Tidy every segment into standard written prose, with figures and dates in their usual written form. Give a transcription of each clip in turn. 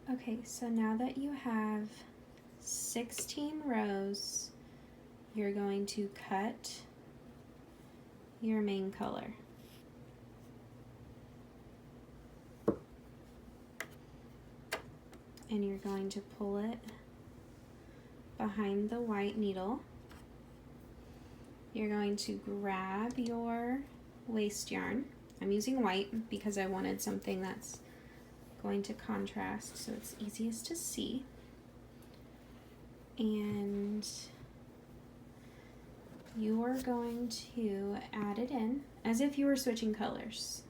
Okay, so now that you have 16 rows, you're going to cut your main color. And you're going to pull it behind the white needle. You're going to grab your waste yarn. I'm using white because I wanted something that's going to contrast so it's easiest to see. And you are going to add it in as if you were switching colors.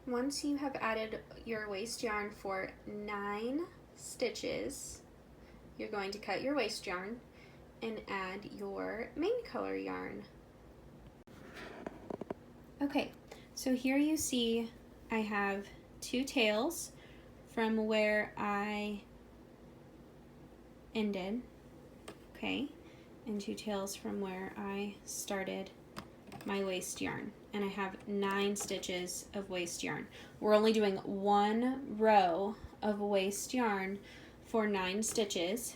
Once you have added your waste yarn for 9 stitches, you're going to cut your waste yarn and add your main color yarn. Okay, so here you see I have 2 tails from where I ended, okay, and 2 tails from where I started my waste yarn, and I have 9 stitches of waste yarn. We're only doing 1 row of waste yarn for 9 stitches,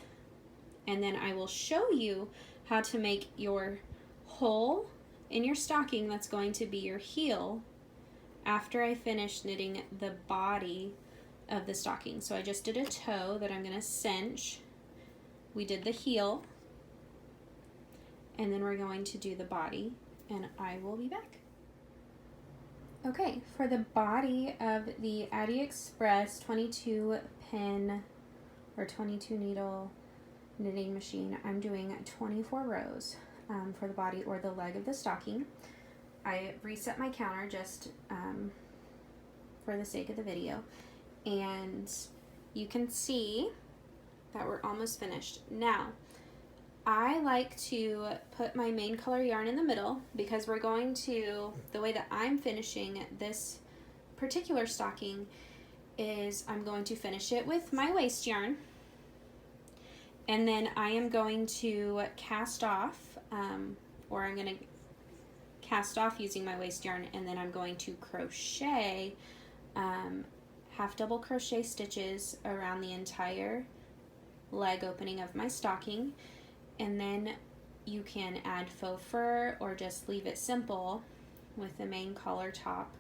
and then I will show you how to make your hole in your stocking that's going to be your heel after I finish knitting the body of the stocking. So I just did a toe that I'm going to cinch. We did the heel, and then we're going to do the body, and I will be back. Okay, for the body of the Addi Express 22 pin or 22 needle knitting machine, I'm doing 24 rows for the body or the leg of the stocking. I reset my counter just for the sake of the video, and you can see that we're almost finished. Now, I like to put my main color yarn in the middle because we're going to, the way that I'm finishing this particular stocking is I'm going to finish it with my waste yarn, and then I am going to cast off, or I'm going to cast off using my waste yarn, and then I'm going to crochet half double crochet stitches around the entire leg opening of my stocking. And then you can add faux fur or just leave it simple with the main collar top,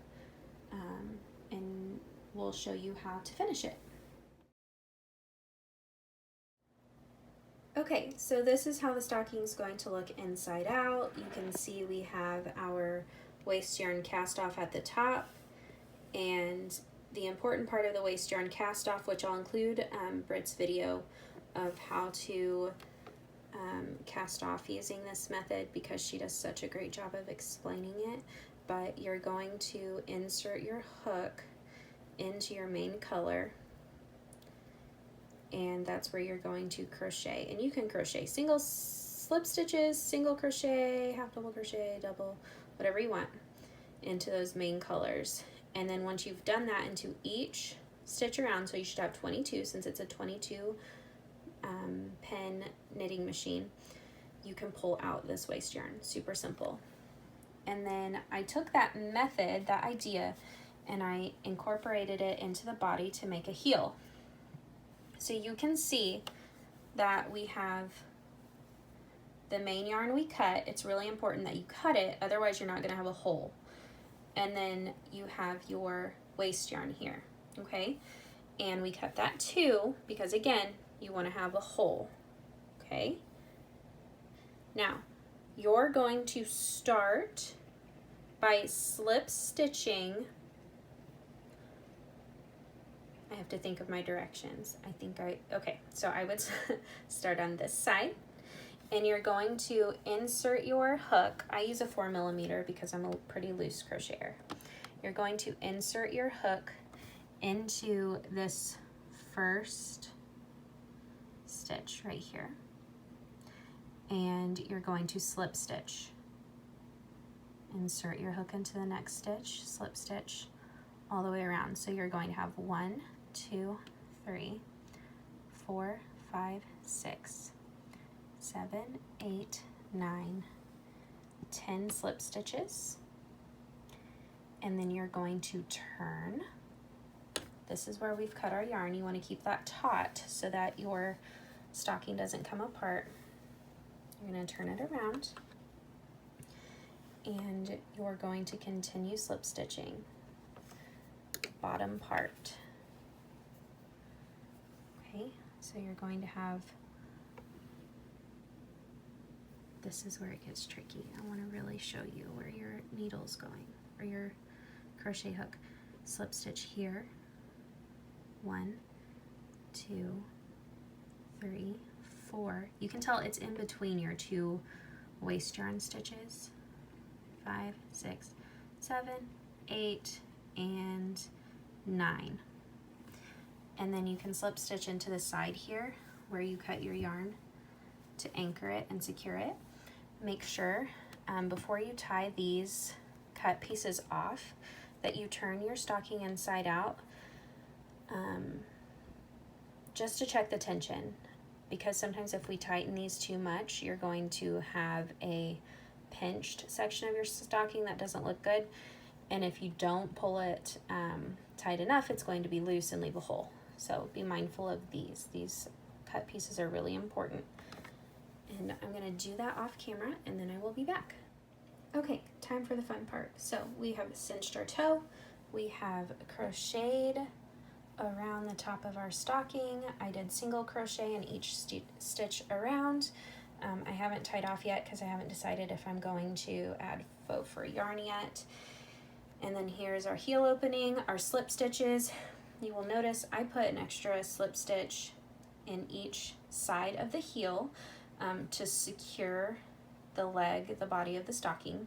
and we'll show you how to finish it. Okay, so this is how the stocking is going to look inside out. You can see we have our waste yarn cast off at the top, and the important part of the waste yarn cast off, which I'll include Britt's video of how to cast off using this method because she does such a great job of explaining it. But you're going to insert your hook into your main color, and that's where you're going to crochet. And you can crochet single slip stitches, single crochet, half double crochet, double, whatever you want, into those main colors. And then once you've done that into each stitch around, so you should have 22 since it's a 22 pen knitting machine, you can pull out this waste yarn. Super simple. And then I took that method, that idea, and I incorporated it into the body to make a heel. So you can see that we have the main yarn we cut. It's really important that you cut it, otherwise you're not going to have a hole. And then you have your waste yarn here, okay? And we cut that too because, again, you want to have a hole, okay? Now, you're going to start by slip stitching. I have to think of my directions. Okay, so I would start on this side, and you're going to insert your hook. I use a 4mm because I'm a pretty loose crocheter. You're going to insert your hook into this first stitch right here, and you're going to slip stitch. Insert your hook into the next stitch, slip stitch all the way around. So you're going to have 1, 2, 3, 4, 5, 6, 7, 8, 9, 10 slip stitches, and then you're going to turn this is where we've cut our yarn. You want to keep that taut so that your stocking doesn't come apart. You're going to turn it around, and you're going to continue slip stitching bottom part. Okay, so you're going to have, this is where it gets tricky. I want to really show you where your needle's going, or your crochet hook. Slip stitch here, 1, 2, 3, 4. You can tell it's in between your 2 waste yarn stitches. 5, 6, 7, 8, and 9. And then you can slip stitch into the side here where you cut your yarn to anchor it and secure it. Make sure before you tie these cut pieces off that you turn your stocking inside out just to check the tension, because sometimes if we tighten these too much, you're going to have a pinched section of your stocking that doesn't look good, and if you don't pull it tight enough, it's going to be loose and leave a hole. So be mindful of these cut pieces are really important. And I'm going to do that off camera, and then I will be back. Okay, time for the fun part. So we have cinched our toe, we have crocheted around the top of our stocking. I did single crochet in each stitch around. I haven't tied off yet because I haven't decided if I'm going to add faux fur yarn yet. And then here's our heel opening, our slip stitches. You will notice I put an extra slip stitch in each side of the heel to secure the leg, the body of the stocking.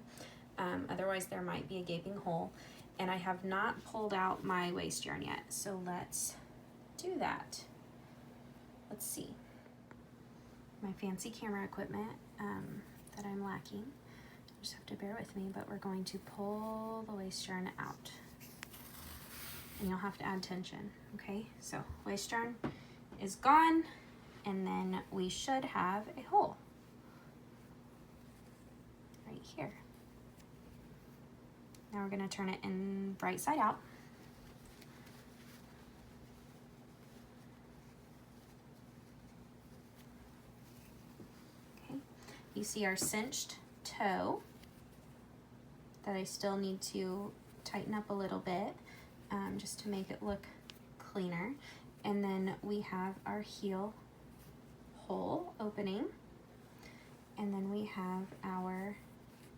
Otherwise there might be a gaping hole. And I have not pulled out my waste yarn yet, so let's do that. Let's see. My fancy camera equipment that I'm lacking. You just have to bear with me, but we're going to pull the waste yarn out. And you'll have to add tension, okay? So waste yarn is gone, and then we should have a hole right here. Now we're going to turn it in right side out. Okay, you see our cinched toe that I still need to tighten up a little bit just to make it look cleaner. And then we have our heel hole opening, and then we have our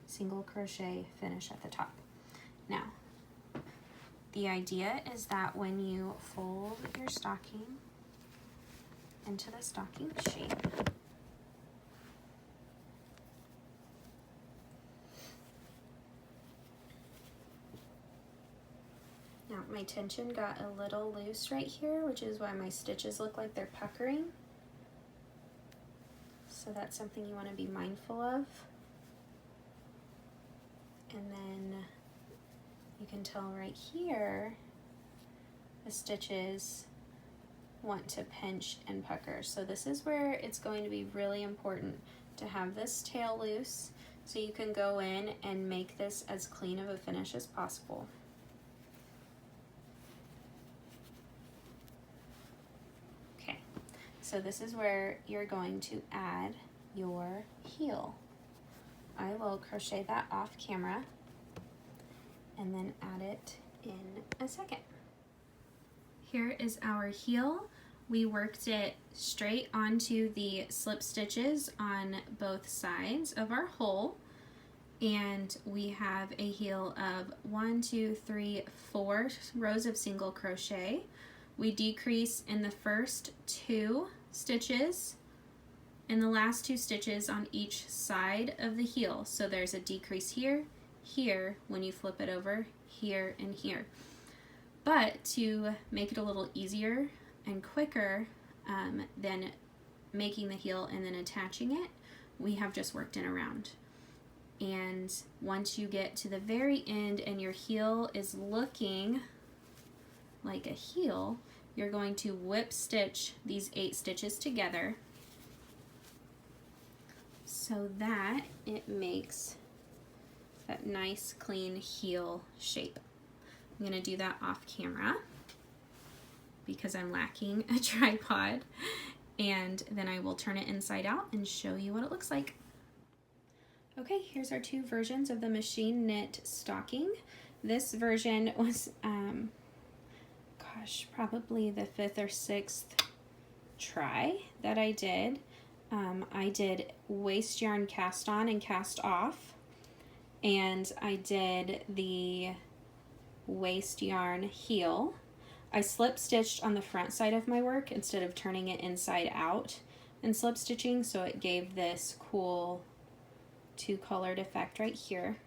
single crochet finish at the top. Now, the idea is that when you fold your stocking into the stocking shape, now my tension got a little loose right here, which is why my stitches look like they're puckering. So that's something you want to be mindful of. And then you can tell right here, the stitches want to pinch and pucker. So this is where it's going to be really important to have this tail loose so you can go in and make this as clean of a finish as possible. Okay, so this is where you're going to add your heel. I will crochet that off camera and then add it in a second. Here is our heel. We worked it straight onto the slip stitches on both sides of our hole, and we have a heel of 1, 2, 3, 4 rows of single crochet. We decrease in the first 2 stitches and the last 2 stitches on each side of the heel. So there's a decrease here, here, when you flip it over, here and here. But to make it a little easier and quicker than making the heel and then attaching it, we have just worked in around. And once you get to the very end and your heel is looking like a heel, you're going to whip stitch these 8 stitches together so that it makes that nice clean heel shape. I'm going to do that off camera. because I'm lacking a tripod. And then I will turn it inside out and show you what it looks like. Okay, here's our two versions of the machine knit stocking. This version was, probably the 5th or 6th try that I did. I did waste yarn cast on and cast off, and I did the waste yarn heel. I slip stitched on the front side of my work instead of turning it inside out and slip stitching, so it gave this cool two-colored effect right here.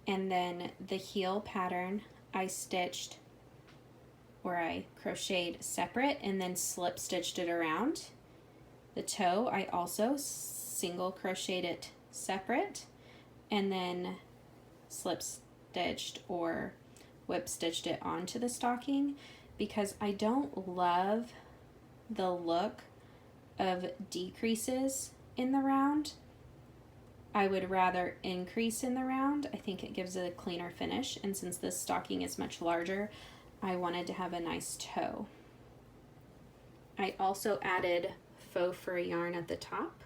And then the heel pattern I stitched, or I crocheted separate and then slip stitched it around. The toe I also single crocheted it separate and then slip stitched or whip stitched it onto the stocking, because I don't love the look of decreases in the round. I would rather increase in the round. I think it gives it a cleaner finish, and since this stocking is much larger, I wanted to have a nice toe. I also added faux fur yarn at the top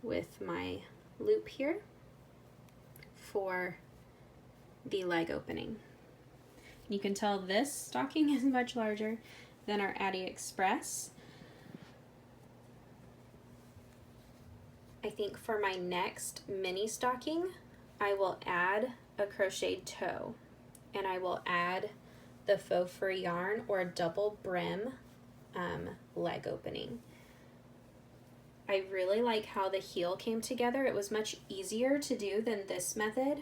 with my loop here for the leg opening. You can tell this stocking is much larger than our Addi Express. I think for my next mini stocking, I will add a crocheted toe, and I will add the faux fur yarn or a double brim leg opening. I really like how the heel came together. It was much easier to do than this method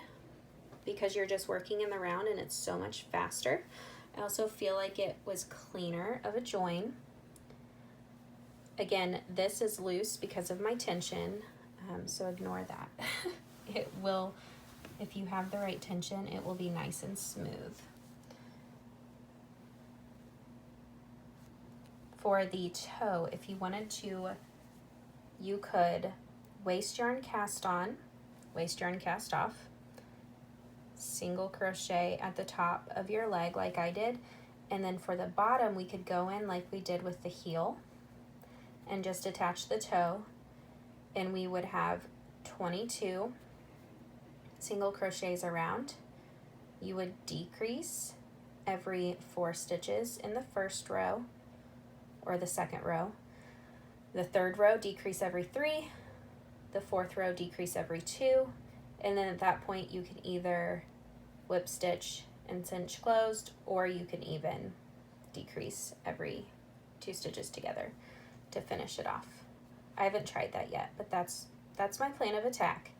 because you're just working in the round and it's so much faster. I also feel like it was cleaner of a join. Again, this is loose because of my tension, so ignore that. It will, if you have the right tension, it will be nice and smooth. For the toe, if you wanted to, you could waste yarn cast on, waste yarn cast off, single crochet at the top of your leg like I did, and then for the bottom we could go in like we did with the heel and just attach the toe, and we would have 22 single crochets around. You would decrease every 4 stitches in the first row or the second row. The third row decrease every 3, the fourth row decrease every 2, and then at that point you can either whip stitch and cinch closed, or you can even decrease every 2 stitches together to finish it off. I haven't tried that yet, but that's my plan of attack.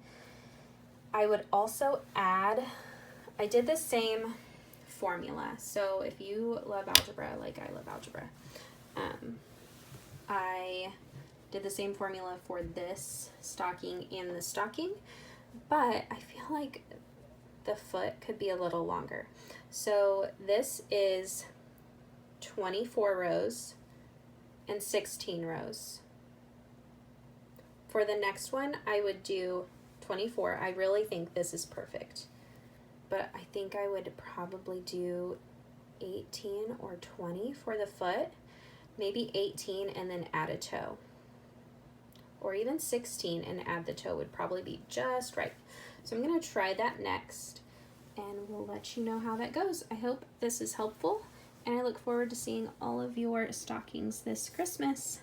I would also add, I did the same formula. So if you love algebra like I love algebra, I did the same formula for this stocking and the stocking, but I feel like the foot could be a little longer. So this is 24 rows and 16 rows. For the next one, I would do 24. I really think this is perfect, but I think I would probably do 18 or 20 for the foot, maybe 18 and then add a toe, or even 16 and add the toe would probably be just right. So I'm going to try that next, and we'll let you know how that goes. I hope this is helpful, and I look forward to seeing all of your stockings this Christmas.